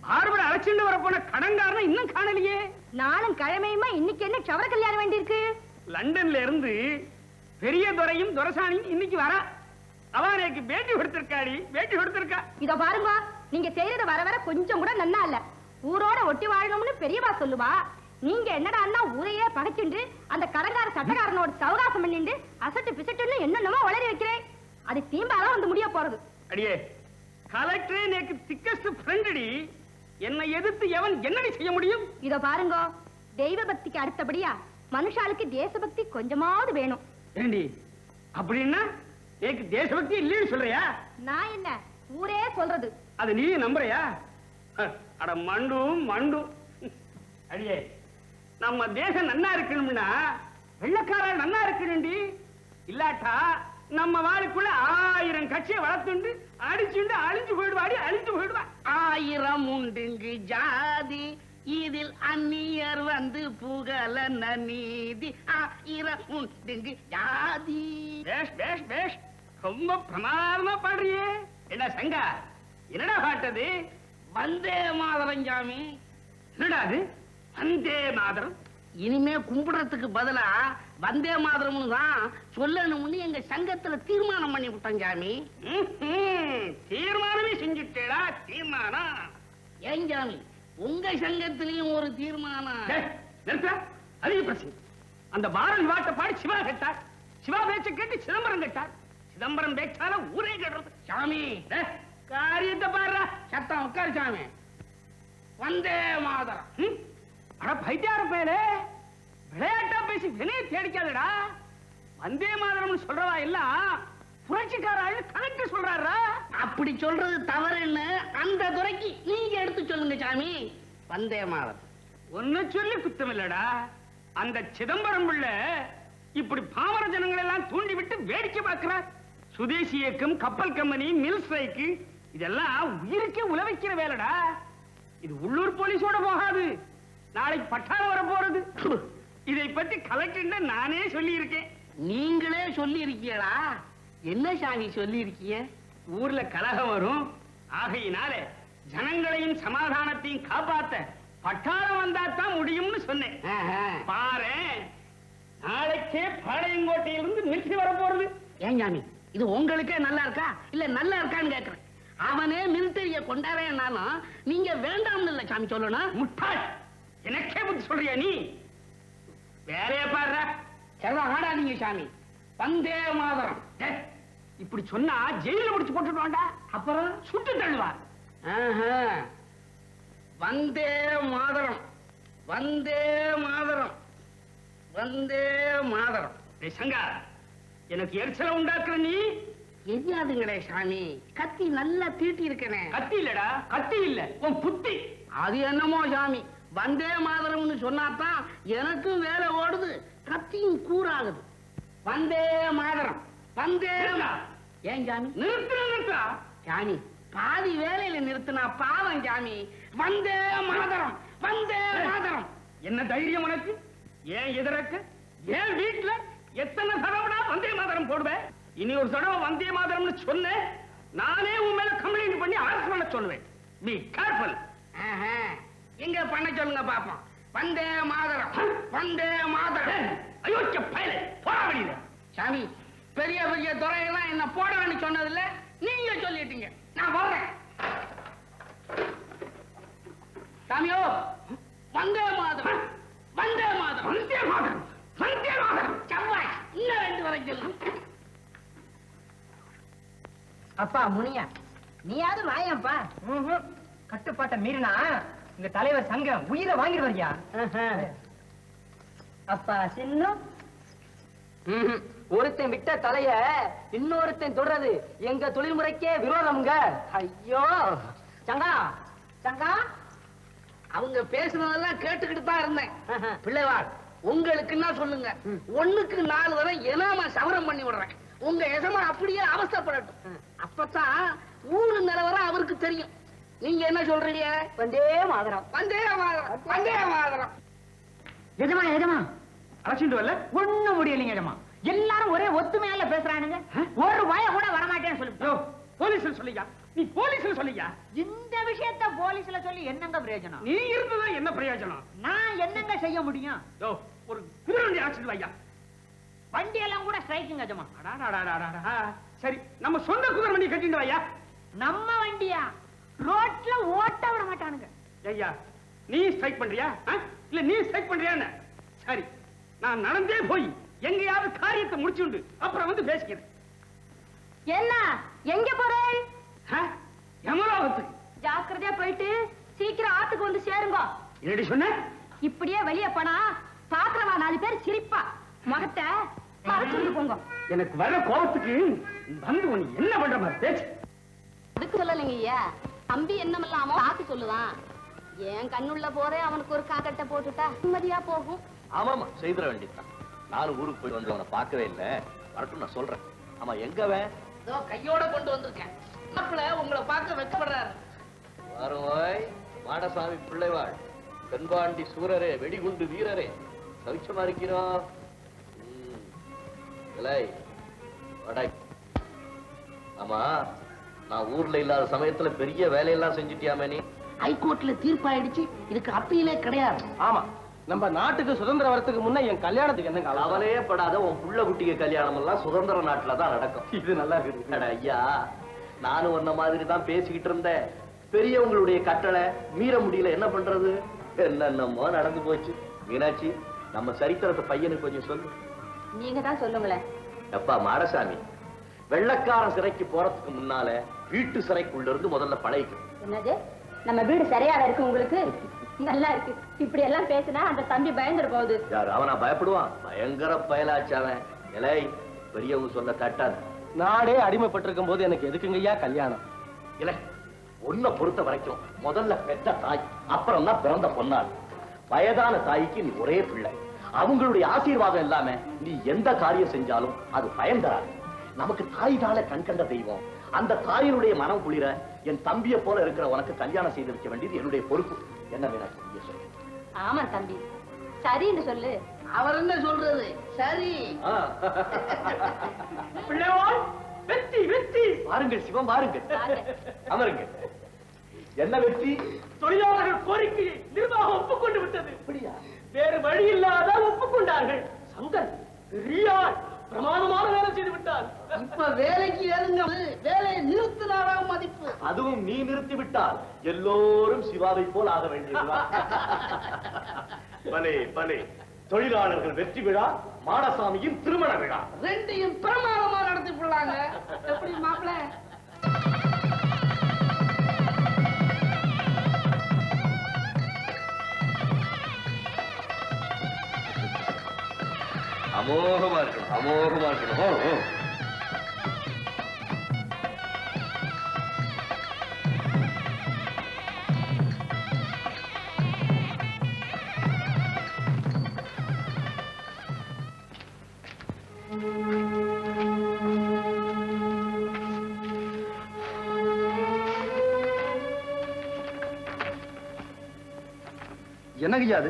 Barber அழைச்சிட்டு வர போன கடன்காரன் இன்னும் காணலையே. நானும் கிழமையுமா இன்னைக்கு என்ன சவர கல்யாணம் வேண்டியிருக்கு. லண்டன்ல இருந்து பெரிய துரையும் துரசாணியும் இன்னைக்கு வர. அவனுக்கு பேட்டி கொடுத்திருக்காடி, பேட்டி கொடுத்திருக்கா. இத பாருங்க, நீங்க செய்யறது வர வர கொஞ்சம் கூட நன்னா இல்ல. ஊரோட ஒட்டி வாழணும்னு பெரியவா சொல்லுவா. நீங்க என்னடா அண்ணா ஊரையே பகைச்சுண்டு அந்த கடங்கார சட்டக்காரனோட சவகாசம் பண்ணிட்டு அசட்டு பிசட்டுன்னு என்னென்னமோ வளரி வைக்கிறேன். அது தீம்பாதான் வந்து முடிய போறது. அடியே, கலெக்டரே எனக்கு திக்கஸ்ட் ஃப்ரெண்டடி. என்னை எதிர்த்து எவன் என்னடி செய்ய முடியும்? இத பாருங்க, தெய்வ பக்திக்கு அடுத்தபடியா மனுஷாளுக்கு தேசபக்தி கொஞ்சமாவது வேணும். ஏண்டி அப்படின்னா எனக்கு தேசபக்தி இல்லைன்னு சொல்றியா? நான் என்ன ஊரே சொல்றது. அது நீ நம்புறியா? அட மண்டு மண்டு. அடியே, நம்ம தேசம் நன்னா இருக்கணும்னா வெள்ளக்காரன் நன்னா இருக்கணும்டி. இல்லாட்டா நம்ம வாளுக்குள்ள 1000 கட்சியை வளர்த்துண்டு அடிச்சுண்டு அழிஞ்சு போயிடுவாடி, அழிஞ்சு போயிடுவா. 1000 உண்டுங்கு ஜாதி, இதில் அந்நியர் வந்து புகழ நீதி. 1000 உண்டுங்கு ஜாதி. பேஷ் பேஷ் பேஷ், ரொம்ப பிரமாதமா பாடுறியே. என்ன சங்கா, என்னடா பாட்டது? வந்தே மாதரம் சாமி. என்னடா அது வந்தே மாதரம்? இனிமே கும்பிடுறதுக்கு பதிலா வந்தே மாதரம்னு தான் சொல்லணும்னு எங்க சங்கத்துல தீர்மானம் பண்ணி விட்டோம் சாமி. தீர்மானமே செஞ்சுட்டேடா, தீர்மானம். ஏன் சாமி, உங்க சங்கத்திலையும் ஒரு தீர்மானம்? நிறுத்த, அதிக பிரச்சனை. அந்த பாரதி வாட்ட பாடி சிவா கேட்டார், சிவா பேச்ச கேட்டு சிதம்பரம் கேட்டார், சிதம்பரம் பேச்சால ஊரே கேடுறது. சாமி காரியத்தை பாடுறா. சத்தம் உட்காரு சாமி. வந்தே மாதரம். அட பைத்தியார பேரு, விளையாட்டா பேசி வினையை தேடிக்காதடா. வந்தே மாதரம் சொல்றவா எல்லாம் புரட்சிக்கார ஆளு கலெக்டர் சொல்றாரா. அப்படி சொல்றது தவறுன்னு அந்த துறைக்கு நீங்க எடுத்து சொல்லுங்க சாமி. வந்தே மாதரம் ஒன்னு சொல்லி குத்தம் இல்லடா. அந்த சிதம்பரம் பிள்ள இப்படி பாமர ஜனங்களை எல்லாம் தூண்டி விட்டு வேடிக்கை பார்க்கிறார். சுதேசி இயக்கம், கப்பல் கம்பெனி, மில் ஸ்ட்ரைக்கு, இதெல்லாம் உயிருக்கே உழவைக்கிற வேலைடா. இது உள்ளூர் போலீஸோட போகாது, நாளைக்கு பட்டாளம் வர போறது. இதை பத்தி கலெக்டர் நானே சொல்லி இருக்கேன். நீங்களே சொல்லி இருக்கீங்களா? என்ன சாமி சொல்லி இருக்கீங்க? ஊர்ல கலகம் வரும், ஆகையினால ஜனங்களையும் சமாதானத்தையும் காப்பாத்த பட்டாளம் வந்தா தான் முடியும்னு சொன்னேன். பாரு, நாளைக்கே பாளையங்கோட்டையிலிருந்து மிலிட்டரி வர போறது. ஏன் சாமி, இது உங்களுக்கே நல்லா இருக்கா இல்ல நல்லா இருக்கான்னு கேக்குறேன். அவனே மிலிட்டரிய கொண்டாடுறேன்னாலும் நீங்க வேண்டாம்னு இல்ல சாமி சொல்லணும். முட்டாள், எனக்கே புத்தி சொல்றியா நீ? வேலைய பாடுற. ஆடாதீங்க சாமி. வந்தே மாதரம் இப்படி சொன்னா ஜெயில முடிச்சு போட்டுடுவாண்டா, அப்புறம் சுட்டு தள்ளுவா. வந்தே மாதரம், வந்தே மாதரம், வந்தே மாதரம். சங்கா, எனக்கு எரிச்சல உண்டாக்குற நீ. எரியாதுங்களே சாமி, கத்தி நல்லா தீட்டி இருக்கனே. கத்தி இல்லடா, கத்தி இல்ல, உன் புத்தி. அது என்னமோ சாமி, வந்தே மாதரம்னு சொன்னாதான் எனக்கும் வேலை ஓடுது, கத்தியும் கூறாகுது. வந்தே மாதரம், வந்தே. ஏன் சாமி நிறுத்தா? சாமி பாதி வேலையில நிறுத்தினா பாவம் சாமி. வந்தே மாதரம், வந்தே மாதரம். என்ன தைரியம் உனக்கு? ஏன் எதிரக்க? ஏன் வீட்டுல எத்தனை தடவைடா வந்தே மாதரம் போடுவேன்? இனி ஒரு தடவை வந்தே மாதரம்னு சொன்ன நானே உன் மேல கம்ப்ளைண்ட் பண்ணி அரசு பண்ண சொல்லுவேன். Be careful. எங்க பண்ண சொல்லுங்க பாப்போம். வந்தே மாதரம், வந்தே மாதரம். அயோக்கிய பயலே, போடா வெளியில. சாமி, பெரிய பெரிய துறையெல்லாம் என்ன போடணும்னு சொன்னதில்ல, நீங்க சொல்லிட்டீங்க. நான் போறேன் சாமியோ. வந்தே மாதரம், வந்தே மாதரம், வந்தே மாதரம், வந்தே மாதரம். செவ்வாய் இன்னும் 2 வரை சொல்லு. அப்பா முனியா, நீயாவது வாயப்பா. கட்டுப்பாட்டை மீறினா இந்த தலைவர் சங்கம் உயிரை வாங்கிடுவாரியா? அப்பா சின்ன ஒருத்தன் விட்ட தலைய இன்னொருத்தன் தொடறது எங்க தொழில்முறைக்கே விரோதம்ங்க. ஐயோ சங்கா, சங்கா, அவங்க பேசுனதெல்லாம் கேட்டுக்கிட்டு தான் இருந்தேன். பிள்ளைவாள், உங்களுக்குன்னா சொல்லுங்க, 1க்கு 4 வரை எனாம சவரம் பண்ணி விடுறேன். உங்க எசமா அப்படியே அவஸ்தைப்படட்டும். அப்பதான் ஊரு நிலவரம் அவருக்கு தெரியும். நீங்க என்ன சொல்றீங்க? வந்தே மாதரம், வந்தே மாதரம், வந்தே மாதரம். எஜமா எஜமா அழைச்சிட்டு வரல? ஒண்ணும் முடியலைங்க எஜமா. எல்லாரும் ஒரே ஒத்துமையால பேசுறானுங்க. ஒரு வாய கூட வரமாட்டேன்னு சொல்லு. போலீஸ் சொல்லியா? நீ போலீஸ்ல சொல்லியா? இந்த விஷயத்த போலீஸ்ல சொல்லி என்னங்க பிரயோஜனம்? நீ இருந்ததா என்ன பிரயோஜனம்? நான் என்னங்க செய்ய முடியும்? யோ, ஒரு குதிரை வண்டி ஆக்சிடென்ட் ஐயா. வண்டி எல்லாம் கூட ஸ்ட்ரைக்குங்க ஜமா. அடாடாடாடாடா. சரி, நம்ம சொந்த குதிரை வண்டி கட்டிட்டு வையா. நம்ம வண்டியா ரோட்ல ஓட்ட விட மாட்டானுங்க. ஐயா, நீ ஸ்ட்ரைக் பண்றியா? இல்ல நீ ஸ்ட்ரைக் பண்றியான்னு? சரி, நான் நடந்தே போய் எங்கேயாவது காரியத்தை முடிச்சுண்டு அப்புறம் வந்து பேசிக்கிறேன். என்ன எங்க போறேன்? எமராவத்துக்கு. ஜாக்கிரதையா போயிட்டு சீக்கிரம் ஆத்துக்கு வந்து சேருங்க. என்னடி சொன்ன? இப்படியே வெளியே போனா பாக்குறவா 4 பேர் சிரிப்பா. முகத்தை மறைச்சுட்டு போங்க. எனக்கு வர கோபத்துக்கு வந்து உனக்கு என்ன பண்ற மாதிரி பேச்சு? அதுக்கு சொல்லலைங்க ஐயா. தம்பி என்னமெல்லாமோ பார்த்து சொல்லுவான். என் கண்ணுள்ள போறே அவனுக்கு ஒரு காக்கட்டை போட்டுட்டா நிம்மதியா போகும். ஆமாமா, செய்திட வேண்டியதுதான். நானும் ஊருக்கு போய் வந்து அவனை பார்க்கவே இல்லை. வரட்டும், நான் சொல்றேன். ஆமா, எங்கவன்? இதோ கையோட கொண்டு வந்திருக்கேன். மாப்பிள்ளை உங்களை பார்க்க வெட்கப்படுறாரு. வாரோய் மாடசாமி பிள்ளைவாள், தென்பாண்டி சூரரே, வெடிகுண்டு வீரரே, சவிச்சமா இருக்கிறோம். ஆமா, நான் ஊர்ல இல்லாத சமயத்துல பெரிய வேலையெல்லாம் செஞ்சுட்டியாமே நீ? ஹைகோர்ட்ல தீர்ப்பாயிடுச்சு. இதுக்கு அப்பீலே கிடையாது. ஆமா, நம்ம நாட்டுக்கு சுதந்திரம் வரதுக்கு முன்ன என் கல்யாணத்துக்கு என்னங்க கவலையே படாத. உன் புள்ள குட்டிக்கு கல்யாணம் எல்லாம் சுதந்திர நாட்டுல தான் நடக்கும். இது நல்லா இருக்கு. அட ஐயா, நானும் உன்ன மாதிரி தான் பேசிக்கிட்டு இருந்தேன். பெரியவங்களுடைய கட்டளை மீற முடியல, என்ன பண்றது? என்னென்னமோ நடந்து போச்சு. மீனாட்சி, நம்ம சரித்திரத்தை பையனுக்கு கொஞ்சம் சொல்லு. நீங்க தான் சொல்லுங்களேன். எப்பா மாடசாமி, வெள்ளக்காரன் சிறைக்கு போறதுக்கு முன்னால வீட்டு சிறைக்குள்ள இருந்து முதல்ல பழகிக்கணும். என்னது, நம்ம வீடு சரியாக இருக்கு உங்களுக்கு? நல்லா இருக்கு. இப்படி எல்லாம் பேசினா அந்த தம்பி பயந்துட போகுது. யார் அவனா பயப்படுவான்? பயங்கர பயலாச்சாவன். இலை, பெரியவங்க சொல்ல தட்டாது. நாடே அடிமைப்பட்டிருக்கும் போது எனக்கு எதுக்குங்கய்யா கல்யாணம்? இல்ல, உன்னை பொறுத்த வரைக்கும் முதல்ல பெற்ற தாய், அப்புறம் தான் பிறந்த பொன்னாள். வயதான தாய்க்கு நீ ஒரே பிள்ளை. அவங்களுடைய ஆசீர்வாதம் இல்லாம நீ எந்த காரியம் செஞ்சாலும் அது பயன் தராது. நமக்கு தாய் தாழ கண் கண்ட தெய்வம். அந்த தாயினுடைய மனம் குளிர என் தம்பியை போல இருக்கிற உனக்கு கல்யாணம் செய்து வைக்க வேண்டியது என்னுடைய பொறுப்பு. என்ன வேணாம் சொல்லு. ஆமா தம்பி, சரின்னு சொல்லு. அவர் என்ன சொல்றது? சரி. பிள்ளைவாள், வெற்றி வெற்றி. வாருங்கள் சிவம், வாருங்கள். அமருங்க. என்ன வெற்றி? தொழிலாளர்கள் கோரிக்கையை நிர்வாகம் ஒப்புக்கொண்டு விட்டது. அப்படியா? வேறு வழி இல்லாத ஒப்புக்கொண்டார்கள். சங்கர் பெரியார் பிரமாதமான வேலை செய்து விட்டார். இப்ப வேலைக்கு ஏறுங்க. வேலையை நிறுத்தினாரா மதிப்பு. அதுவும் நீ நிறுத்தி விட்டால் எல்லோரும் சிவாவை போல் ஆக வேண்டியதுதான். பலே பலே. தொழிலாளர்கள் வெற்றி விழா, மாடசாமியின் திருமண விழா, ரெண்டையும் பிரமாதமா நடத்தி போடலாங்க. எப்படி மாப்பிள்ளை? அமோகமா இருக்கணும், அமோகமா இருக்கணும். என்னங்கய்யா அது?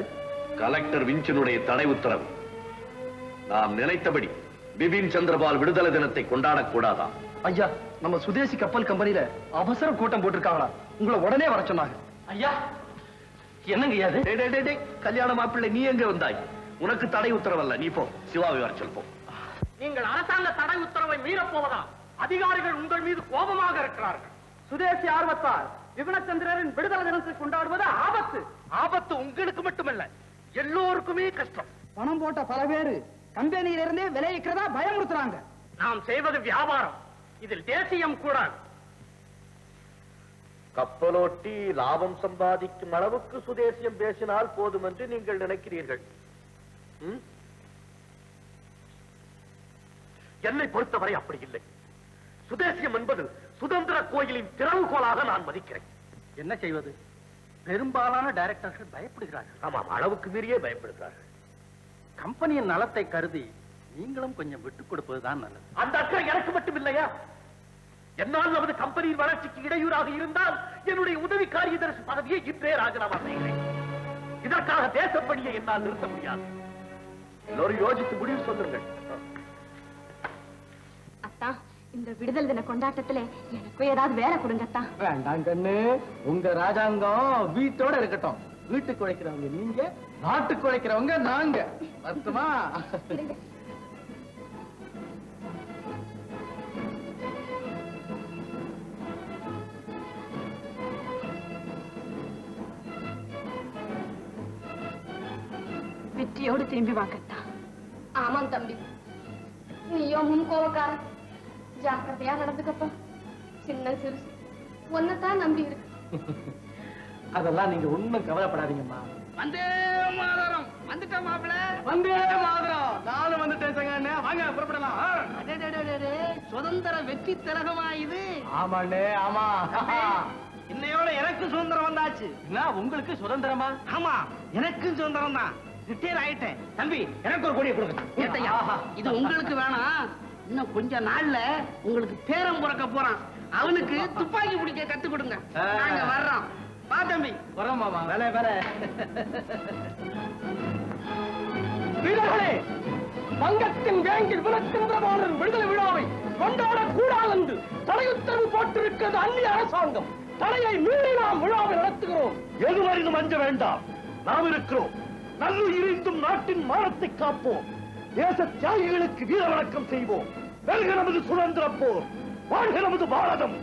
கலெக்டர் விஞ்சினுடைய தடை உத்தரவு. நாம் நினைத்தபடி பிபின் சந்திரபால் விடுதலை தினத்தை கொண்டாடக்கூடாதா? ஐயா, நம்ம சுதேசி கப்பல் கம்பெனியில அவசர கூட்டம் போட்டிருக்காங்களா? உங்களை உடனே வர சொன்னாங்க. ஐயா, என்னங்கய்யா அது? டேய், டேய், டேய், கல்யாண மாப்பிள்ளை, நீ எங்க வந்தாய்? உனக்கு தடை உத்தரவல்ல, நீ போ. சிவாவை வர சொல், போ. நீங்கள் அரசாங்க தடை உத்தரவை மீறப்போவதா? அதிகாரிகள் உங்கள் மீது கோபமாக இருக்கிறார்கள். சுதேசி ஆர்வத்தால் விபினச்சந்திரரின் விடுதலை தினத்தை கொண்டாடுவது ஆபத்து. ஆபத்து உங்களுக்கு மட்டுமல்ல, எல்லோருக்குமே கஷ்டம். பணம் போட்ட பல பேரு கம்பெனியில இருந்தே விளைவிக்கிறதா பயமுறுத்துறாங்க. நாம் செய்வது வியாபாரம், இதில் தேசியம் கூடாது. கப்பலோட்டி லாபம் சம்பாதிக்கும் அளவுக்கு சுதேசியம் பேசினால் போதும் என்று நீங்கள் நினைக்கிறீர்கள். என்னை பொறுத்தவரை அப்படி இல்லை. சுதேசியம் என்பது சுதந்திர கோயிலின் திறவுகோலாக நான் மதிக்கிறேன். என்ன செய்வது? பெரும்பாலான டைரக்டர்கள் பயப்படுகிறார்கள். ஆமாம், அளவுக்கு மீறியே பயப்படுகிறார்கள். கம்பெனியின் நலத்தை கருதி நீங்களும் கொஞ்சம் விட்டுக் கொடுப்பதுதான் நல்லது. அந்த அக்கறை எனக்கு மட்டும் இல்லையா? என்னால் நமது கம்பெனியின் வளர்ச்சிக்கு இடையூறாக இருந்தால் என்னுடைய உதவி காரியதர்சி பதவியை இன்றே ராஜினாமா செய்கிறேன். இதற்காக தேசப்பணியை என்னால் நிறுத்த முடியாது. எல்லோரும் யோசித்து முடிவு சொல்லுங்கள். அத்தா, இந்த விடுதலை தின கொண்டாட்டத்துல எனக்கும் ஏதாவது வேலை கொடுங்கத்தான். வேண்டாம் கண்ணு, உங்க ராஜாங்கம் வீட்டோட இருக்கட்டும். வீட்டுக்கு உழைக்கிறவங்க நீங்க, நாட்டுக்கு உழைக்கிறவங்க நாங்க. அர்த்தமா? வெற்றியோடு திரும்பி வாங்கத்தான். ஆமாம் தம்பி, நீயோ முன் கோவக்கார. ஜாக்கிரதையா நடந்துக்கப்பா. சின்ன சிறுசு ஒன்னதான் நம்பி இருக்கு. அதெல்லாம் நீங்க ஒண்ணும் கவலைப்படாதீங்கம்மா. வந்தே மாதரம் வந்துட்டோம் மாப்பிள. வந்தே மாதரம். நானும் வந்துட்டேன் சங்கண்ணே. வாங்க புறப்படலாம். அடடடடடே, சுதந்திர வெற்றி திலகமா இது? ஆமாண்ணே, ஆமா. இன்னையோட எனக்கு சுதந்திரம் வந்தாச்சு. என்ன உங்களுக்கு சுதந்திரமா? ஆமா, எனக்கும் சுதந்திரம் தான். ரிட்டையர் ஆயிட்டேன். தம்பி, எனக்கு ஒரு கொடியை கொடுங்க. ஏத்தையா, இது உங்களுக்கு வேணாம். இன்னும் கொஞ்ச நாள்ல உங்களுக்கு பேரம் பிறக்க போறான். அவனுக்கு துப்பாக்கி பிடிக்க கத்து கொடுங்க. நாங்க வர்றோம். வா தம்பி. வரோம் மாமா. வேலை வேலை. வீரர்களே, வங்கத்தின் வேங்கில் விளக்கின்ற மாணவர் விடுதலை விழாவை கொண்டாட கூடாது என்று தடை உத்தரவு போட்டிருக்கிறது அந்நிய அரசாங்கம். தடையை மீறி நாம் விழாவை நடத்துகிறோம். எதுவரையும் அஞ்ச வேண்டாம், நாம் இருக்கிறோம். நல்லுயிரிந்தும் நாட்டின் மானத்தை காப்போம். தேச தியாகிகளுக்கு வீர வணக்கம் செய்வோம். வெல்க நமது சுதந்திர போர், வாழ்க நமது Bharatam.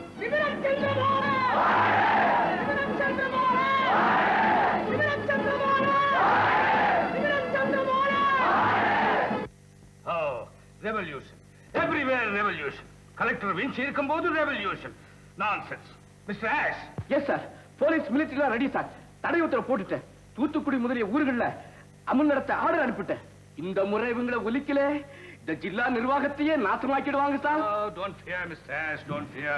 Revolution, everywhere revolution. Collector Winch இருக்கும்போது revolution. Nonsense. Mister Ash. Yes sir, police மிலிட்டரிலாம் ரெடி சார். தடை உத்தரவு போட்டுட்டேன். தூத்துக்குடி முதலிய ஊர்கள்ல அமல் நடத்த ஆர்டர் அனுப்பிட்டேன். இந்த முறை இவங்களை ஒலிக்கல, இந்த ஜில்லா நிர்வாகத்தையே நாசமாக்கிடுவாங்க sir. Don't fear, Mr. Ash, don't fear.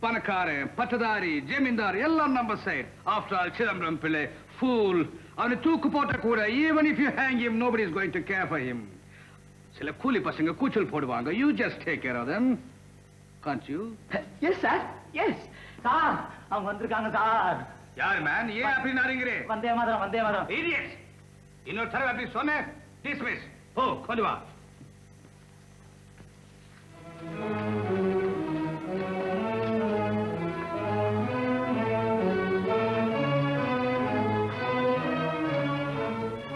பணக்கார, பட்டதாரி, ஜமீன்தார் எல்லாம் நம்ம side. After all, Chidambaram Pillai fool. அவனை தூக்கு போட்ட கூட, even if you hang him, nobody is going to care for him. சில கூலி பசங்க கூச்சல் போடுவாங்க. You just take care of them. Can't you? Yes sir, yes sir. அவங்க வந்திருக்காங்க சார். யார் மேன்? ஏன் அப்படி நாரிங்கறே? வந்தே மாதரம், வந்தே மாதரம். Idiots. இன்னொரு தடவை அப்படி சொன்னேன், dismiss. போ, கொண்டு வா.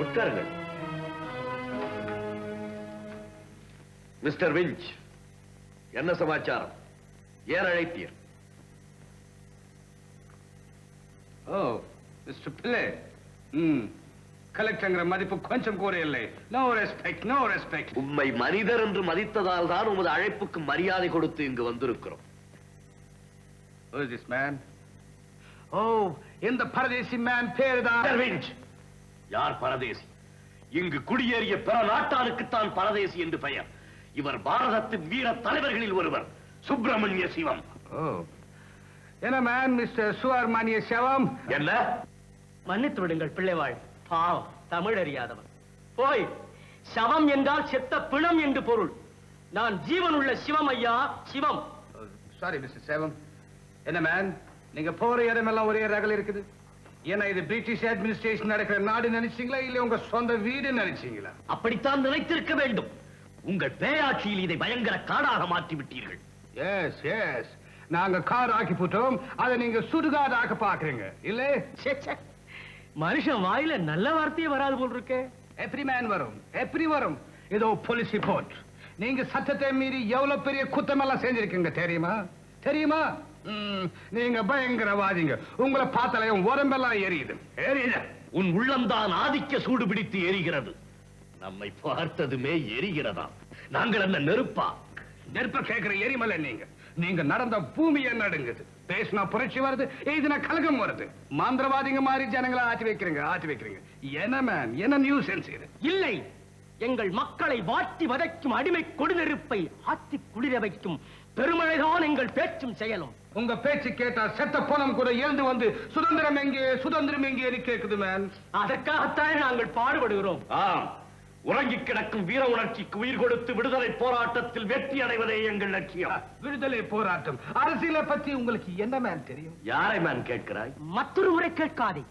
உட்காருங்கள். மிஸ்டர் விஞ்ச், என்ன சமாச்சாரம்? ஏன் அழைத்தீர்? ஓ, மிஸ்டர் பிள்ளை. கலெக்டர்ங்கிற மதிப்பு கொஞ்சம் கூட இல்லை. No respect, no respect. உம்மை மனிதர் என்று மதித்ததால் தான் உமது அழைப்புக்கு மரியாதை கொடுத்து இங்கு வந்திருக்கிறோம். Who is this man? Oh, இந்த பரதேசி மேன் பேருதான். மிஸ்டர் விஞ்ச், யார் பரதேசி? இங்கு குடியேறிய பிற நாட்டாருக்குத்தான் பரதேசி என்று பெயர். இவர் பாரதத்தின் வீர தலைவர்களில் ஒருவர், சுப்பிரமணிய சிவம். Oh. என்ன மேன் மிஸ்டர் சுவர்மணிய சிவம்? என்ன? மன்னித்து விடுங்கள் பிள்ளைவாள், பாவம் தமிழ் அறியாதவன். போய், சவம் என்றால் செத்த பிணம் என்று பொருள். நான் ஜீவன் உள்ள சிவம் ஐயா, சிவம். சாரி மிஸ்டர் சிவம். என்ன மேன், நீங்க போற இடமெல்லாம் ஒரே ரகல் இருக்குது. ஏன்னா இது பிரிட்டிஷ் அட்மினிஸ்ட்ரேஷன் நடக்கிற நாடு நினைச்சீங்களா, இல்ல உங்க சொந்த வீடு நினைச்சீங்களா? அப்படித்தான் நினைத்திருக்க வேண்டும். உங்கள் பேராட்சியில் இதை பயங்கர காடாக மாற்றி விட்டீர்கள். எஸ் எஸ், நாங்க கார் ஆக்கி போட்டோம், அதை நீங்க சுடுகாடு ஆக்க பாக்குறீங்க இல்ல? மனுஷன் வாயில நல்ல வார்த்தையே வராது போல் இருக்கு. எப்படி மேன் வரும், எப்படி வரும்? ஏதோ போலீஸ் ரிப்போர்ட். நீங்க சட்டத்தை மீறி எவ்வளவு பெரிய குத்தம் எல்லாம் செஞ்சிருக்கீங்க தெரியுமா? தெரியுமா? நீங்க பயங்கரவாதிங்க. உங்களை பார்த்தாலே உடம்பெல்லாம் எரியுது. உன் உள்ளம்தான் ஆதிக்க சூடு பிடித்து எரிகிறது. நம்மை பார்த்ததுமே எரிகிறதா? நாங்கள் என்ன நெருப்பா? நெருப்ப கேட்கிற எரிமலை நீங்க. நீங்க நடந்த பூமியை நடுங்குது. பேசினா புரட்சி வருது, எழுதினா கலகம் வருது. மந்திரவாதிங்க மாதிரி ஜனங்களை ஆட்டி வைக்கிறீங்க. என்ன மேன், என்ன நியூசன்ஸ் இது? இல்லை, எங்கள் மக்களை வாட்டி வதைக்கும் அடிமை கொடுநெருப்பை ஆத்தி குளிர வைக்கும் பெருமழைதான் எங்கள் பேச்சும் செயலும். உங்க பேச்சு கேட்டா செத்த போனம் கூட எழுந்து வந்து சுதந்திரம் எங்கே கேக்குது மேன். அதற்காகத்தான் நாங்கள் பாடுபடுகிறோம். உறங்கி கிடக்கும் வீர உணர்ச்சிக்கு உயிர் கொடுத்து விடுதலை போராட்டத்தில் வெற்றி அடைவதே எங்கள் லட்சியம். விடுதலை போராட்டம், அரசியலை பத்தி உங்களுக்கு என்ன மேன் தெரியும்? யாரை மேன் கேட்கிறாய்? மற்றொரு முறை கேட்காதே.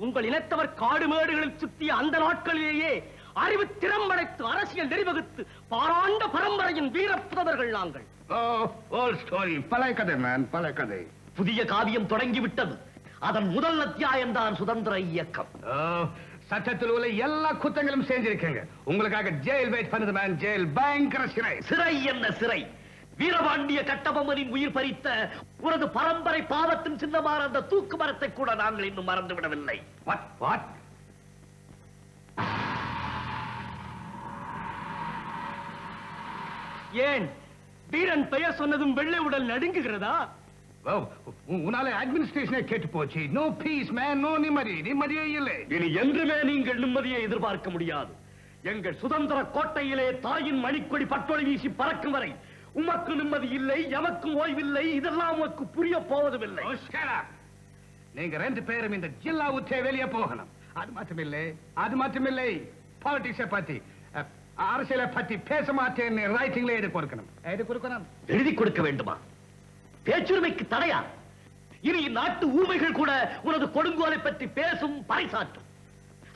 உங்கள் இனத்தவர் காடு மேடுகளில் சுற்றிய அந்த நாட்களிலேயே அறிவு திறம்படைத்து அரசியல் நெறிவகுத்து பாராண்ட பரம்பரையின் வீரப்புதவர்கள் நாங்கள். ஓல்ட் ஸ்டோரி, பழைய கதை மேன், பழைய கதை. புதிய காவியம் தொடங்கிவிட்டது. அதன் முதல் அத்தியாயம் தான் சுதந்திர இயக்கம். சட்டத்தில் உள்ள எல்லா குத்தங்களும் செஞ்சிருக்கீங்க. உங்களுக்காக ஜெயில் வெயிட் பண்ணுது மேன், ஜெயில், பயங்கர சிறை. சிறை என்ன சிறை? வீரபாண்டிய கட்டபொம்மனின் உயிர் பறித்த உனது பரம்பரை பாவத்தின் சின்னமான அந்த தூக்கு மரத்தை கூட நாங்கள் இன்னும் மறந்து விடவில்லை. வாட்? ஏன் வீரன் பெயர் சொன்னதும் வெள்ளை உடல் நடுங்குகிறதா? உன்னால அட்மினிஸ்ட்ரேஷனே கேட்டு போச்சு. நோ பீஸ் மேன், நோ நிம்மதி, நிம்மதியே இல்லை. இனி என்றுமே நீங்கள் நிம்மதியை எதிர்பார்க்க முடியாது. எங்கள் சுதந்திர கோட்டையிலே தாயின் மணிக்கொடி பட்டொளி வீசி பறக்கும் வரை உமக்கு நிம்மதி இல்லை, எமக்கும் ஓய்வில்லை. இதெல்லாம் உமக்கு புரிய போவதுமில்லை. நீங்க 2 பேரும் இந்த ஜில்லா விட்டே வெளியே போகணும். அது மட்டுமில்லை பாலிடிக்ஸை பத்தி, அரசியலை பத்தி பேச மாட்டேன். ரைட்டிங்ல எழுதி கொடுக்கணும். எழுதி கொடுக்க வேண்டுமா? பேச்சுரிமைக்கு தடையா? இனி நாட்டு ஊமைகள் கூட உனது கொடுங்கோலை பற்றி பேசும், பறைசாற்றும்.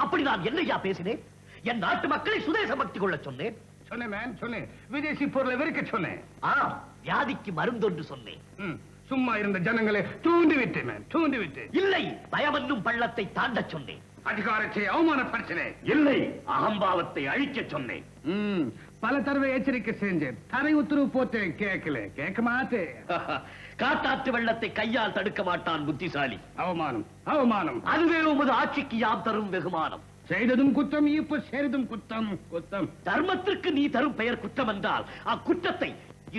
அப்படி நான் என்னையா பேசினேன்? என் நாட்டு மக்களை சுதேச பக்தி கொள்ள சொன்னேன். சொன்னேன். விதேசி பொருளை வெறுக்க சொன்னேன். வியாதிக்கு மருந்தொன்று சொன்னேன். சும்மா இருந்த ஜனங்களை தூண்டிவிட்டு. இல்லை, பயமன்னும் பள்ளத்தை தாண்ட சொன்னேன். அதிகாரத்தை அவமானப்படுத்தினேன். இல்லை, அகம்பாவத்தை அழிக்க சொன்னேன். பல தடவை எச்சரிக்கை செஞ்சேன். தரை உத்தரவு போட்டேன், கேட்க மாட்டேன். காட்டாற்று வெள்ளத்தை கையால் தடுக்க மாட்டான் புத்திசாலி. அவமானம். அதுவே உமது ஆட்சிக்கு யாம் தரும் வெகுமானம். செய்ததும் குற்றம், இப்ப செய்ததும் குற்றம். தர்மத்திற்கு நீ தரும் பெயர் குற்றம் என்றால் அக்குற்றத்தை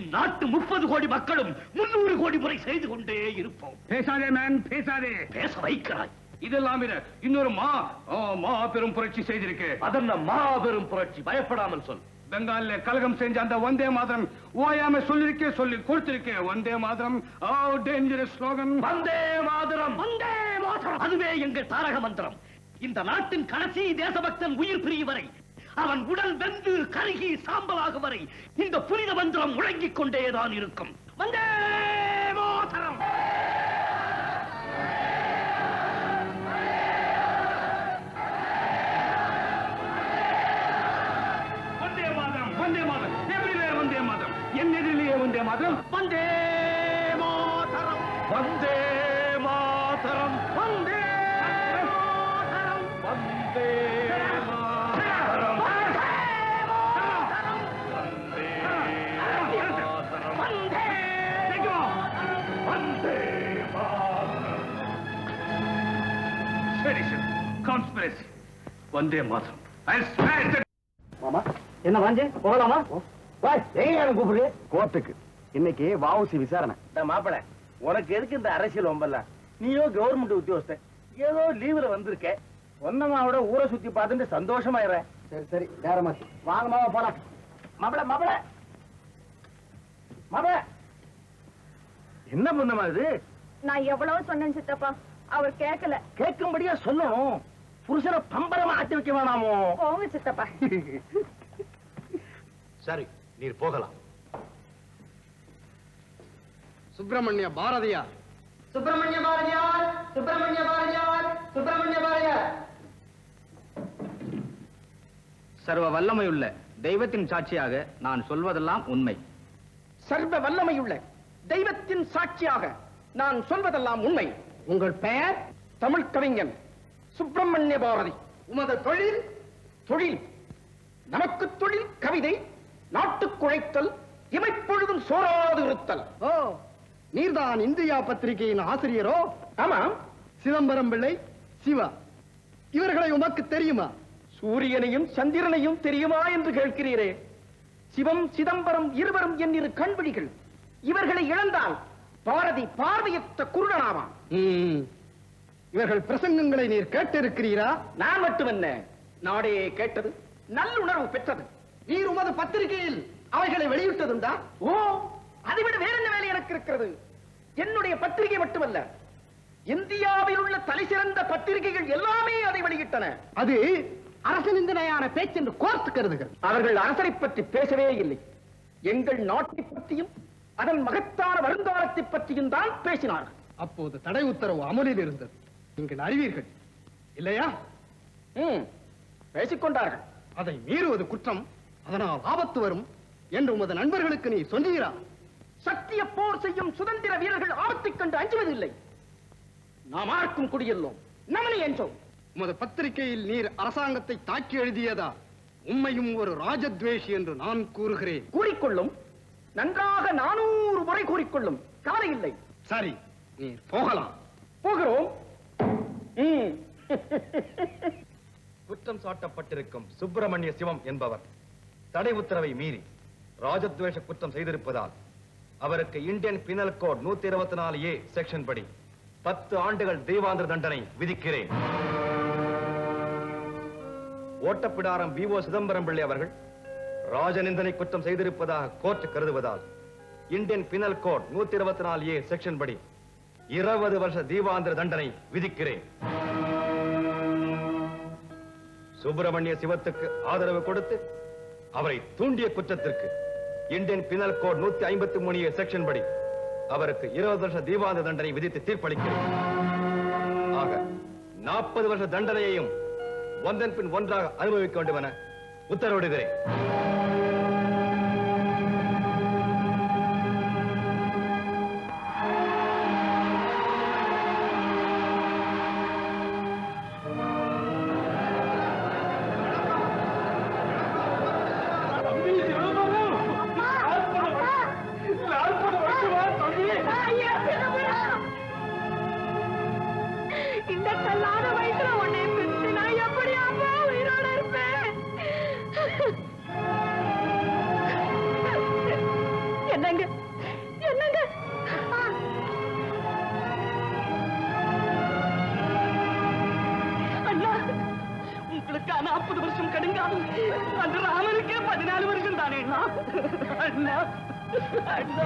இந்நாட்டு 30 கோடி மக்களும் 300 கோடி முறை செய்து கொண்டே இருப்போம். பேசாதே மேன், பேசாதே. பேச வைக்கிறாய். இதெல்லாம் இன்னொரு பெரும் புரட்சி செய்திருக்கு. அதென்ன மாபெரும் புரட்சி? பயப்படாமல் சொல். பெங்கால்ல கலகம் செஞ்ச அந்த வந்தே மாதரம் ஓயாம சொல்லி கொடுத்திருக்கேன். Vande Mataram, dangerous slogan. வந்தே மாதரம், வந்தே மாதரம். அதுவே எங்கள் தாரக மந்திரம். இந்த நாட்டின் கடைசி தேசபக்தன் உயிர் பிரியும் வரை, அவன் உடல் வெந்து கருகி சாம்பலாகும் வரை இந்த புனித மந்திரம் முழங்கிக் கொண்டேதான் இருக்கும். வந்தே மாதரம். வந்தே மாதரம், எவ்ரிவேர் வந்தே மாதரம். என் எதிரிலேயே வந்தே மாதரம். வந்தே மாதரம், வந்தே மாதரம், வந்தே மாதரம், வந்தே மாதரம், வந்தே மாதரம். சரி, கான்ஸ்பிரசி. வந்தே மாதரம். மாமா, என்ன வாஞ்சே, போகலாமா? கூப்பிடு கோர்ட்டுக்கு. இன்னைக்கு வாவுசி விசாரணை. மாப்பிள, உனக்கு எதுக்கு இந்த அரசியல் ஒம்பல்ல? நீயோ கவர்மெண்ட் உத்தியோகஸ்தன், ஏதோ லீவுல வந்திருக்க. ஒன்னமாவோட ஊரை சுத்தி பார்த்துட்டு சந்தோஷமாயிர. சரி, நேரமாச்சு. வாங்க மாமா, போலாம். மாப்பிள என்ன பண்ணமா இது? நான் எவ்வளவு சொன்னேன் சித்தப்பா, அவர் கேட்கல. கேட்கும்படியா சொல்லணும். புருஷனை பம்பரமா ஆட்டி வைக்க வேணாமோ? போங்க சித்தப்பா. சரி, நீர் போகலாம். சுப்பிரமணிய பாரதியார். சர்வ வல்லமையுள்ள தெய்வத்தின் சாட்சியாக நான் சொல்வதெல்லாம் உண்மை. சர்வ வல்லமையுள்ள தெய்வத்தின் சாட்சியாக நான் சொல்வதெல்லாம் உண்மை. உங்கள் பெயர்? தமிழ் கவிஞன் சுப்பிரமணிய பாரதி. உமது தொழில்? தொழில் நமக்கு தொழில் கவிதை, நாட்டுக்கு உழைத்தல், இமைப்பொழுதும் சோராது இருத்தல். ஓ, நீர்தான் இந்தியா பத்திரிகையின் ஆசிரியரோ? ஆமாம். சிதம்பரம் பிள்ளை, சிவா, இவர்களை உமக்கு தெரியுமா? சூரியனையும் சந்திரனையும் தெரியுமா என்று கேட்கிறீரே. சிவம் சிதம்பரம் இருவரும் என்னிரு கண்விழிகள். இவர்களை இழந்தால் பாரதி பார்வையற்ற குருடனாமா. இவர்கள் பிரசங்கங்களை நீர் கேட்டிருக்கிறீரா? நான் மட்டுமல்ல, நாடே கேட்டது, நல்லுணர்வு பெற்றது. நீர் உமது பத்திரிகையில் அவைகளை வெளியிட்டதுண்டா? ஓ, அதைவிட வேற என்ன வேலை எனக்கு இருக்கிறது? என்னுடைய பத்திரிகை மட்டுமல்ல, இந்தியாவில் உள்ள தலைசிறந்த பத்திரிகைகள் எல்லாமே அதை வெளியிட்டன. அது அரசு நிந்தனையான பேச்சு என்று கோர்த்து கருதுகிறது. அவர்கள் அரசரை பற்றி பேசவே இல்லை. எங்கள் நாட்டை பற்றியும் அதன் மகத்தான வருங்காலத்தை பற்றியும் தான் பேசினார்கள். அப்போது தடை உத்தரவு அமலில் இருந்தது, நீங்கள் அறிவீர்கள் இல்லையா? பேசிக்கொண்டார்கள். அதை மீறுவது குற்றம், அதனால் ஆபத்து வரும் என்று உமது நண்பர்களுக்கு நீ சொல்லுகிறா? சத்திய போர் செய்யும் சுதந்திர வீரர்கள் ஆபத்தைக் கண்டு அஞ்சுவதில்லை. நாம் ஆர்க்கும் குடியெல்லோம், நமனை என்றோம். உமது பத்திரிகையில் நீர் அரசாங்கத்தை தாக்கி எழுதியதா? உம்மையும் ஒரு ராஜத்வேஷி என்று நான் கூறுகிறேன். கூறிக்கொள்ளும், நன்றாக 400 முறை கூறிக்கொள்ளும், கவலை இல்லை. சரி, நீர் போகலாம். போகிறோம். குற்றம் சாட்டப்பட்டிருக்கும் சுப்பிரமணிய சிவம் என்பவர் தடை உத்தரவை மீறி ராஜத்வேஷ குற்றம் செய்திருப்பதால் அவருக்கு Indian penal code 124A section படி 10 ஆண்டுகள் தெய்வாந்திர தண்டனை விதிக்கிறேன். ஓட்டப்பிடாரம் V.O. சிதம்பரம் பிள்ளை அவர்கள் ராஜநிந்தனை குற்றம் செய்திருப்பதாக கோர்ட் கருதுவதால் Indian penal code 124A section படி 20 வருஷ தீவாந்திர தண்டனை விதிக்கிறேன். சுப்பிரமணிய சிவத்துக்கு ஆதரவு கொடுத்து அவரை தூண்டிய குற்றத்திற்கு Indian penal code 153A section படி அவருக்கு 20 வருஷ தீவாந்திர தண்டனை விதித்து தீர்ப்பளிக்கிறேன். ஆக 40 வருஷ தண்டனையையும் ஒன்றன் பின் ஒன்றாக அனுபவிக்க வேண்டும் என உத்தரவிடுகிறேன். இந்த கல்லாத வயசுல உன்னை பெற்று நான் எப்படி அம்மா உயிரோட இருப்பேன்? என்னங்க என்னங்க? அண்ணா, உங்களுக்கு 40 வருஷம் கடுங்காது. அந்த ராமனுக்கே 14 வருஷம் தானே அண்ணா? அண்ணா அண்ணா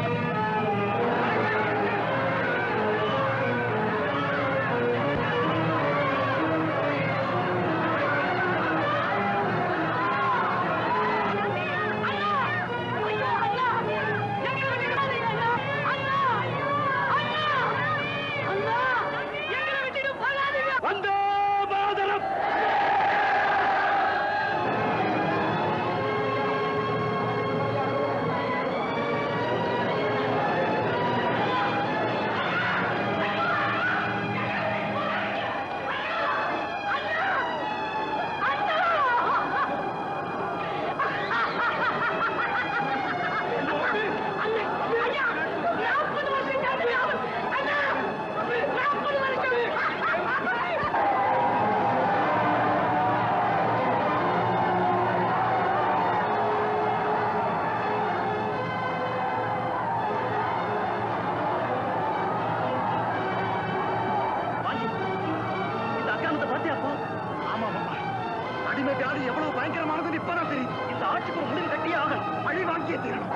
எவ்வளவு பயங்கரமானது இப்பதான் தெரியுது. இந்த ஆட்சிக்கு ஒரு முடிவு கட்டியே ஆகணும். பழி வாங்கியே தீரணும்.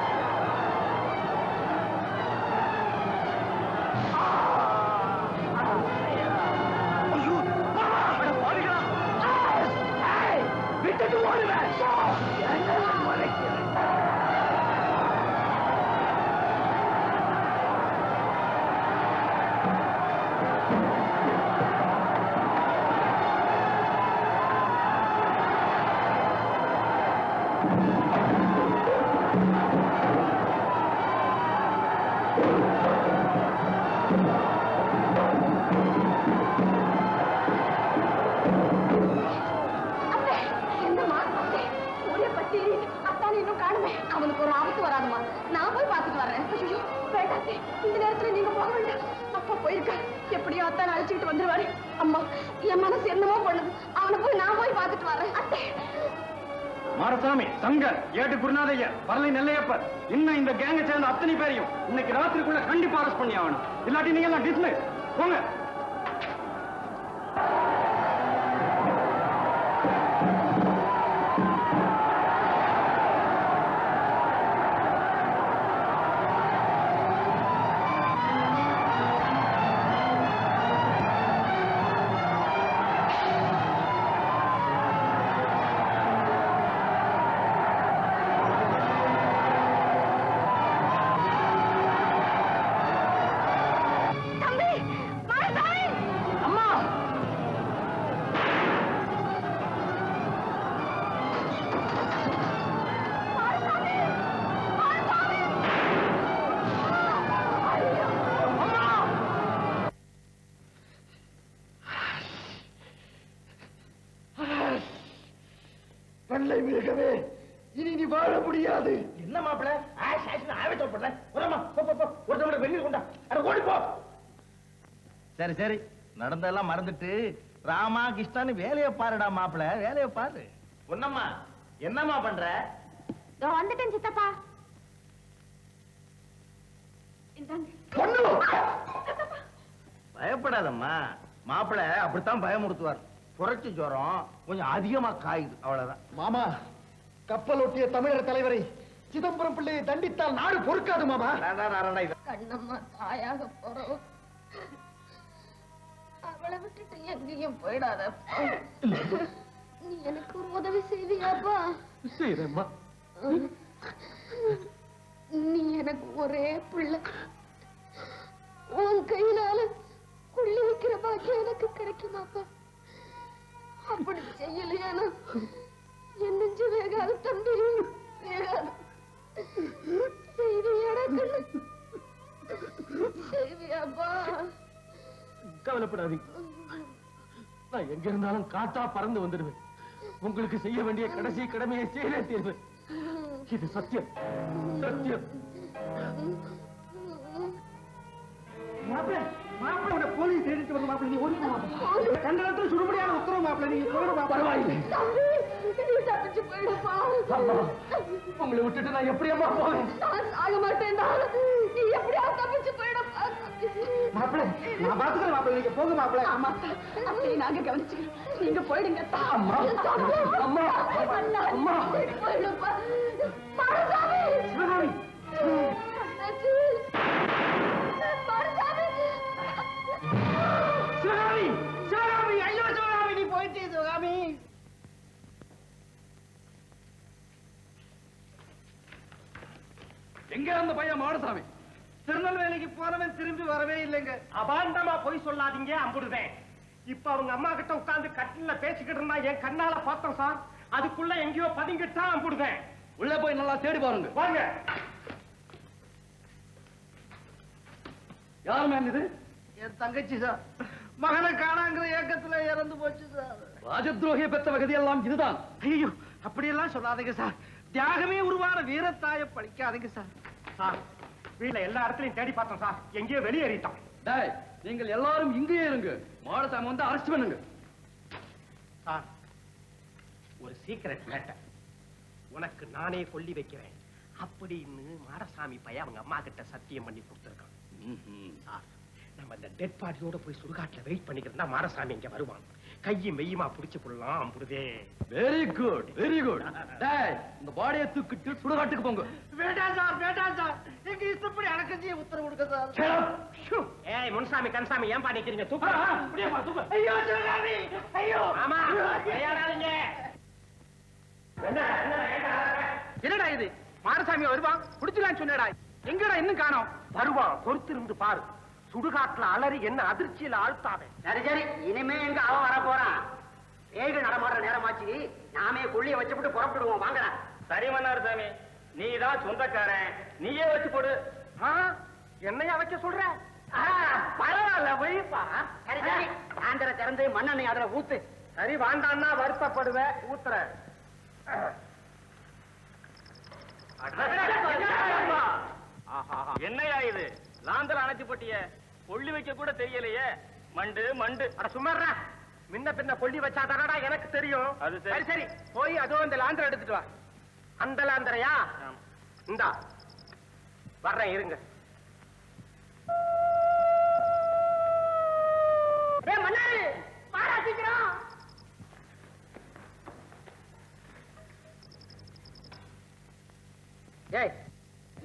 விட்டுட்டு ஓடுவேன். அவனுக்கு ஒரு ஆபத்து வராதுமா. நான் போய் பார்த்துட்டு வரேன். ஐயோ வேண்டாத்தே, இந்த நேரத்துல நீங்க போக வேண்டாம். அப்பா போயிருக்காரு, எப்படியோ அத்தான் அழைச்சிட்டு வந்துருவாரு. அம்மா, என் மனசு என்னமோ பண்ணுது. அவனை போய் நான் போய் பார்த்துட்டு வரேன். அத்தை மாரசாமி, சங்கர், ஏட்டு குருநாதையர், பரளை நெல்லையப்பர், இன்னும் இந்த கேங்க சேர்ந்த அத்தனை பேரையும் இன்னைக்கு ராத்திரிக்குள்ள கண்டிப்பா அரெஸ்ட் பண்ணி ஆகணும். இல்லாட்டி நீங்க எல்லாம் டிஸ்மிஸ் போங்க. தம்பி, மாரசாமி வெள்ளை மிருகமே, இனி நீ வாழ முடியாது. என்ன மாப்பிள்ள ஆவேசப்படுறேன் ஒரு தடவை வெந்நீர் கொண்டா அட ஓடி போ. சரி சரி நடந்தெல்லாம் மறந்துட்டு ராமா கிருஷ்ணான்னு வேலையை பாருடா மாப்பிள்ள, வேலையை பாரு. பொன்னம்மா என்னம்மா பண்ற? இதோ வந்துட்டேன் சித்தப்பா. இந்தாங்க. பயப்படாதம்மா, மாப்பிள்ள அப்படித்தான் பயமுறுத்துவார். புரட்சி ஜுரம் கொஞ்சம் அதிகமா காயுது, அவ்வளவுதான். மாமா, கப்பல் ஒட்டிய தமிழர் தலைவரை சிதம்பரம் பிள்ளையை தண்டித்தால் நாடு பொறுக்காது மாமா. கண்ணம்மா தாயாக போறோம், அவளை விட்டுட்டு எங்கேயும் போயிடாத. நீ எனக்கு ஒரு உதவி செய்வியாப்பா? செய்யறேம்மா. நீ எனக்கு ஒரே பிள்ளை, உன் கையினால கொள்ளி வைக்கிற பாக்கியம் எனக்கு கிடைக்குமாப்பா? அப்படி செய்யலையானா என் நெஞ்சு வேகாது தம்பி, வேகாது. செய்வியாடா கண்ணு, செய்வியாப்பா? கவலைப்படாதீங்க, நான் எங்க இருந்தாலும் காத்தா பறந்து வந்துடுவேன். உங்களுக்கு செய்ய வேண்டிய கடைசி கடமையை செய்ய தீர்வேன். இது சத்தியம், சத்தியம். போலீஸ் தேடிட்டு வந்து மாப்பிள்ள, நீ ஓடி கண்டனத்தில் சுடுபடியான உத்தரவு மாப்பிள்ள, நீங்க போயிடுமா? பரவாயில்லை, தப்பிச்சு போயிடுப்பா. உங்களை விட்டுட்டு நான் எப்படியம்மா போவேன்? நான் சாக மாட்டேன், நீ எப்படியா தப்பிச்சு போயிடுப்பா. மாப்பிள்ள நான் பாத்துக்கிறேன் மாப்பிள்ள, நீங்க போங்க மாப்பிள்ள. ஆமா, அப்படியே நாங்க கவனிச்சுக்கிறோம், நீங்க போயிடுங்க. அம்மா அம்மா அம்மா, போயிடுப்பா. மாரசாமி, சிவகாமி, அண்ணாச்சி, மாரசாமி. சிவகாமி, சிவகாமி, ஐயோ சிவகாமி, நீ போயிட்டே சிவகாமி. எங்க அந்த பையன் மாடசாமி? திருநெல்வேலிக்கு போனவன் திரும்பி வரவே இல்லைங்க. அபாண்டமா போய் சொல்லாதீங்க, அம்புடுதேன். இப்ப அவங்க அம்மா கிட்ட உட்கார்ந்து கட்டில பேசிக்கிட்டு இருந்தா என் கண்ணால பார்த்தோம் சார். அதுக்குள்ள எங்கேயோ பதுங்கிட்டா அம்புடுதேன். உள்ள போய் நல்லா தேடி பாருங்க. வாங்க. யார் மேம் இது? என் தங்கச்சி சார், மகனை காணாங்கிற ஏக்கத்துல இறந்து போச்சு சார். ராஜத்ரோகிய பெற்ற வகதி எல்லாம் இதுதான். ஐயோ, அப்படியெல்லாம் சொல்லாதீங்க சார். தியாகமே உருவான வீரத்தாய பழிக்காதீங்க சார். சார், வீட்டுல எல்லா இடத்துலயும் தேடி பார்த்தோம் சார், எங்கேயோ வெளியேறிட்டான். டேய், நீங்கள் எல்லாரும் இங்கேயே இருங்க. மாடசாமி வந்து அரெஸ்ட் பண்ணுங்க. சார், ஒரு சீக்கிரட் மேட்டர். உனக்கு நானே கொல்லி வைக்கிறேன் அப்படின்னு மாடசாமி பையன் அவங்க அம்மா கிட்ட சத்தியம் பண்ணி கொடுத்திருக்கான். சார், நம்ம இந்த டெட் பாடியோட போய் சுடுகாட்டுல வெயிட் பண்ணிக்கிறதா மாடசாமி இங்க வருவான். கையை மெய்யுமா புடிச்சு கொள்ளலாம் அம்புடுதே. Very good, very good. டேய், இந்த பாடியை தூக்கிட்டு சுடுகாட்டுக்கு போங்க. வேண்டாம் சார், வேண்டாம் சார். எங்க இஷ்டப்படி அடக்கஞ்சியை உத்தரவு கொடுக்க சார். ஏய் முன்சாமி கன்சாமி ஏன் பண்ணிக்கிறீங்க? தூக்கு. ஐயோ சிவகாமி, ஐயோ. ஆமா, தயாராதீங்க. என்னடா இது? மாடசாமி வருவான், புடிச்சலான்னு சொன்னடா. எங்கடா இன்னும் காணோம்? வருவான், பொறுத்திருந்து பாரு. சுடுகாட்டுல அலறி என்ன அதிர்ச்சியில ஆழ்த்தாத. சரி சரி, இனிமே எங்க அவன் வர போறான்? ஏக நடமாடுற நேரமாச்சு, நாமே கொள்ளிய வச்சுட்டு புறப்படுவோம். வாங்கடா. சரி மன்னார் சாமி, நீதான் சொந்தக்காரன், நீயே வச்சு போடு. என்னையா வைக்க சொல்ற? பரவாயில்ல, வைப்பா. சரி சரி, சாயந்தர திறந்து மண்ணெண்ணெய் அதுல ஊத்து. சரி, வாண்டான்னா வருத்தப்படுவேன், ஊத்துற. என்னையா இது? லாந்தர அணைச்சு போட்டிய, கொள்ளி வைக்க கூட தெரியலையே. மண்டு மண்டு. அட சும்மாறா, முன்ன பின்ன கொள்ளி வச்சா தானடா எனக்கு தெரியும். அது சரி சரி, போய் அதோ இந்த லாந்தர எடுத்துட்டு வா. அந்த லாந்தரையா? இந்தா வர்றேன், இருங்க. மன்னாரு, வாடா சீக்கிரம். ஏய்,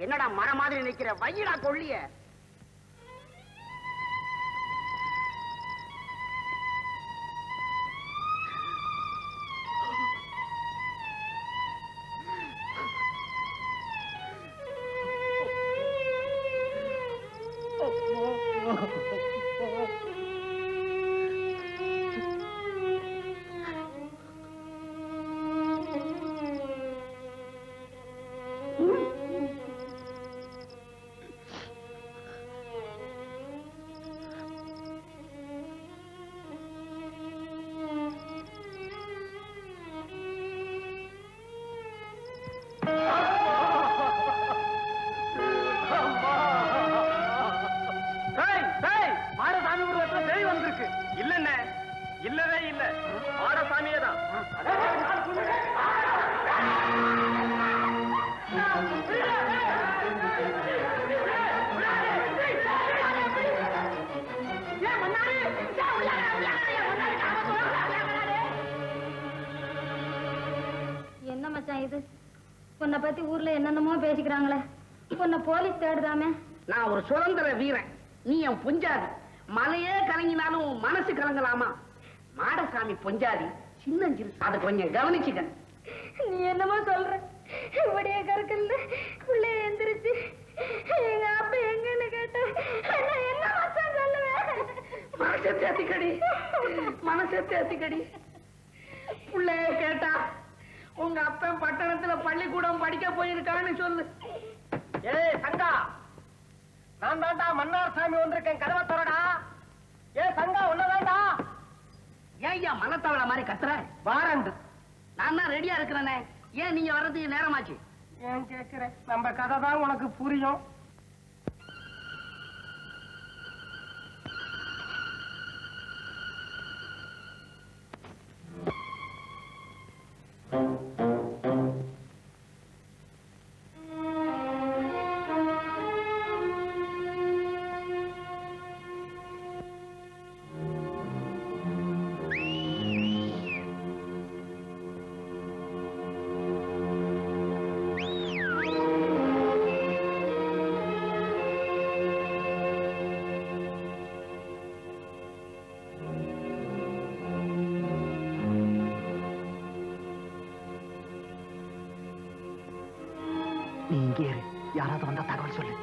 என்னடா மரம் மாதிரி நிக்கிற? வையடா கொள்ளிய. இல்லண்ணே, இல்லவே இல்ல, மாடசாமியே தான். என்ன மச்சான் இது? உன்னை பத்தி ஊர்ல என்னென்னமோ பேசிக்கிறாங்களே. உன்னை போலீஸ் தேடுதாமே. நான் ஒரு சுதந்திர வீரன், நீ என் பொஞ்சாதி. மலையே கலங்கினாலும் மனசு கலங்கலாமா? மாடசாமி பொஞ்சாதி சின்னஞ்சிறு, அதை கொஞ்சம் கவனிச்சுக்க. நீ என்னமோ சொல்ற? இப்படியே கறக்கல உள்ளே எந்திரிச்சு எங்க அப்பா எங்கன்னு கேட்ட நான் என்ன மச்சான் சொல்லுவேன்? மனசை தேத்திக்கடி, மனசை தேத்திக்கடி. புள்ளைய கேட்டா உங்க அப்பன் பட்டணத்துல பள்ளிக்கூடம் படிக்க போயிருக்கான்னு சொல்லு. ஏய் சங்கா, நான் தாண்டா மன்னார் சாமி வந்திருக்கேன், கதவை திறடா. ஏ சங்கா, உன்னதாண்டா. ஏன் ஐயா மனத்தவள மாதிரி கத்துற? வாரண்டு. நான் தான் ரெடியா இருக்கிறேனே, ஏன் நீங்க வர்றதுக்கு நேரமாச்சு? ஏன் கேக்குற? நம்ம கதை தான் உனக்கு புரியும். நீ இங்கே இரு, யாராவது வந்தா தகவல் சொல்லு.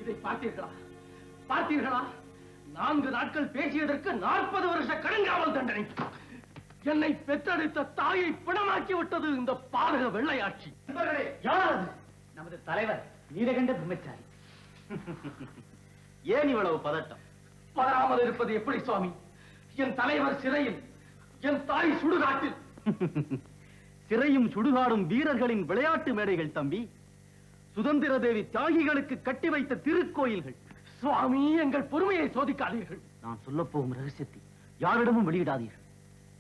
இதை பார்த்தீர்களா? பார்த்தீர்களா? 4 நாட்கள் பேசியதற்கு 40 வருஷ கடுங்காவல் தண்டனை. என்னை பெற்றெடுத்த தாயை பிணமாக்கி விட்டது இந்த பாதக வெள்ளையாட்சி. யார் அது? நமது தலைவர் நீலகண்ட பிரம்மச்சாரி. ஏன் இவ்வளவு பதட்டம்? பதறாமல் இருப்பது எப்படி சுவாமி? என் தலைவர் சிறையில், என் தாய் சுடுகாட்டில். சிறையும் சுடுகாடும் வீரர்களின் விளையாட்டு மேடைகள் தம்பி. சுதந்திர தேவி தியாகிகளுக்கு கட்டி வைத்த திருக்கோயில்கள். சுவாமி, எங்கள் பொறுமையை சோதிக்காதீர்கள். நான் சொல்லப் போகும் ரகசியத்தை யாரிடமும் வெளியிடாதீர்கள்.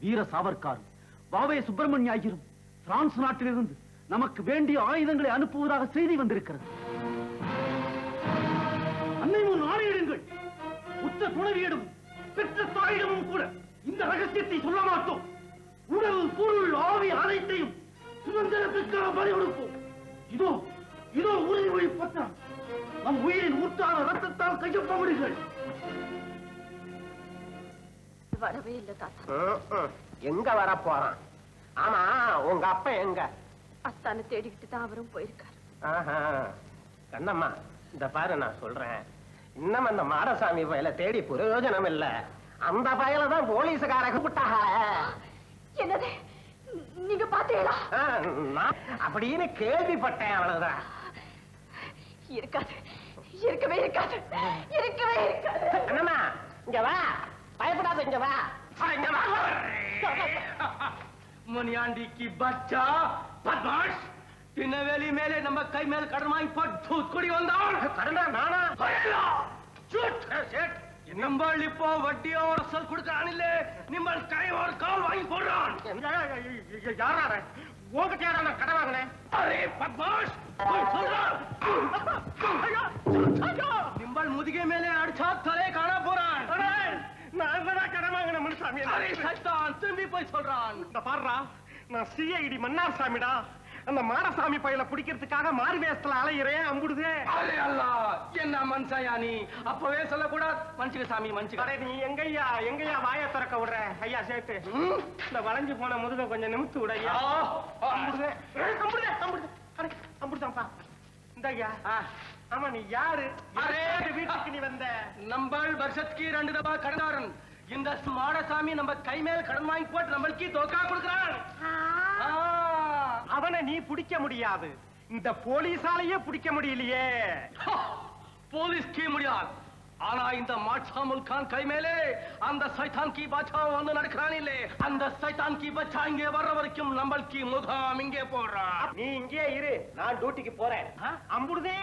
வீர சாவர்காரும் வாவே சுப்பிரமணிய ஐயரும் பிரான்ஸ் நாட்டிலிருந்து நமக்கு வேண்டிய ஆயுதங்களை அனுப்புவதாக செய்தி வந்திருக்கிறது. அன்னை முன் ஆணையிடுங்கள். உற்ற துணைவியிடம் பெற்ற தாயிடமும் கூட இந்த ரகசியத்தை சொல்ல மாட்டோம். உடல் பொருள் ஆவி அனைத்தையும் சுதந்திரத்திற்காக பலி கொடுப்போம். இதோ இதோ உறுதிமொழி பத்திரம். நம் உயிரின் ஊற்றான ரத்தத்தால் கையொப்பமிடுங்கள். வரவே இல்ல தாத்தா. எங்க வர போறான்? ஆமா, உங்க அப்பா எங்க? அத்தானை தேடிக்கிட்டு தான் அவரும் போயிருக்காரு. ஆஹா, கண்ணம்மா, இந்த பாரு, நான் சொல்றேன், இன்னும் அந்த மாடசாமி பயல தேடி பிரயோஜனம் இல்ல. அந்த பயல தான் போலீஸுக்கார கூப்பிட்டாங்க. என்னது? நீங்க பாத்தீங்களா? அப்படின்னு கேள்விப்பட்டேன், அவ்வளவுதான். இருக்காது, இருக்கவே இருக்காது, இருக்கவே இருக்காது. கண்ணம்மா, இங்க வா, பயப்படாத, இங்க வா. இங்க வா. முனியாண்டி கி பச்சா பத்மாஷ், திருநெல்வேலி மேலே நம்ம கை மேல் கடமாய் பட்டு குடி வந்தான். கடனா நானா? நிம்பள் இப்போ வட்டியோ அரசல் கொடுக்கறான். நிம்பள் கை ஒரு கால் வாங்கி போடுறான். யாரா உங்ககிட்ட யாரா நான் கடை வாங்கினேன்? அரே பத்மாஷ், நிம்பள் முதுகை மேலே அடிச்சா தலை காண போறான். நான் தான் கடை வாங்கின முனுசாமி. அரே சத்தான், திரும்பி போய் சொல்றான். இந்த பாருடா, நான் சிஐடி மன்னார் சாமிடா. அந்த மாடசாமி பையல பிடிக்கிறதுக்காக மாறு வேஷத்துல அலையிறேன், அம்புடுதே. அரே அல்லா, என்ன மனுஷயா நீ? அப்பவே சொல்லக்கூடாது. மனுஷங்க சாமி, மனுஷங்க. அடே, நீ எங்கய்யா வாயை திறக்க விடுற? ஐயா சேர்த்து இந்த வளைஞ்சு போன முதுக கொஞ்சம் நிமித்து விட ஐயா. அம்புடுதே, அம்புடுதே, அம்புடுதே. அடே, அம்புடுதான்ப்பா. இந்த ஐயா. ஆமா, நீ யாரு? அரே, வீட்டுக்கு நீ வந்த? நம்பள் வருஷத்துக்கு 2 தடவை கடனாரன். இந்த மாடசாமி நம்ம கை மேல் கடன் வாங்கி போட்டு நம்மளுக்கு தோக்கா கொடுக்கிறான். அவனை நீ பிடிக்க முடியாது. இந்த போலீஸாலேயே பிடிக்க முடியலையே. போலீஸ்க்கே முடியாது. ஆனா இந்த மாட்சாமுல் கான் கை மேலே அந்த சைத்தான் கி பாட்சா வந்து நடக்கிறான் இல்லே, அந்த சைத்தான் கி பாட்சா இங்கே வர்ற வரைக்கும் நம்மளுக்கு முகாம் இங்கே போடுறான். நீ இங்கே இரு, நான் டியூட்டிக்கு போறேன். அம்புடுதே.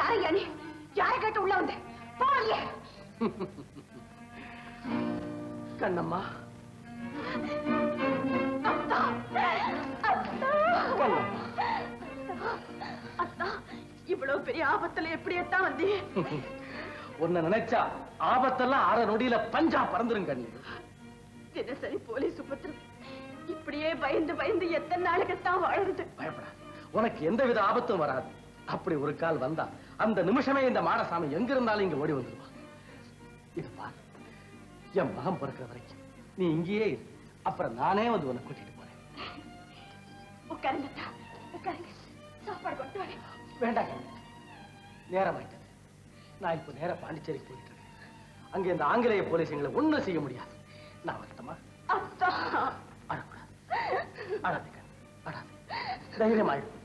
யாரையா நீ? யாரை கேட்டு உள்ள வந்த? போகலையே. கண்ணம்மா, அத்தா, அத்தா, அத்தா, இவ்வளவு பெரிய ஆபத்துல எப்படியத்தான் வந்தீ? உன்னை நினைச்சா ஆபத்தெல்லாம் அரை நொடியில பஞ்சா பறந்துரும் கண்ணு. தினசரி போலீஸ் உபத்திரம் இப்படியே பயந்து பயந்து எத்தனை நாளுக்குத்தான் வாழறது? பயப்படாது, உனக்கு எந்தவித ஆபத்தும் வராது. அப்படி ஒரு கால் வந்தா அந்த நிமிஷமே இந்த மாடசாமி எங்க இருந்தாலும் இங்க ஓடி வந்துடுவான். இது பாரு, என் மகன் பிறக்கிற வரைக்கும் நீ இங்கேயே இரு. அப்புறம் நானே வந்து உன்னை கூட்டிட்டு போறேன். உட்காருங்க அத்தா, உட்காருங்க. சாப்பாடு கொண்டு வரேன். வேண்டாம் கண்ணு, நேரம் ஆயிட்டது. நான் இப்ப நேரா பாண்டிச்சேரிக்கு போயிட்டு இருக்கேன். அங்க இந்த ஆங்கிலேய போலீஸ் எங்களை ஒண்ணும் செய்ய முடியாது. நான் வரட்டுமா? அத்தா, அழக்கூடாது, அழாது கண்ணு, அழாது. தைரியமாயிடும்.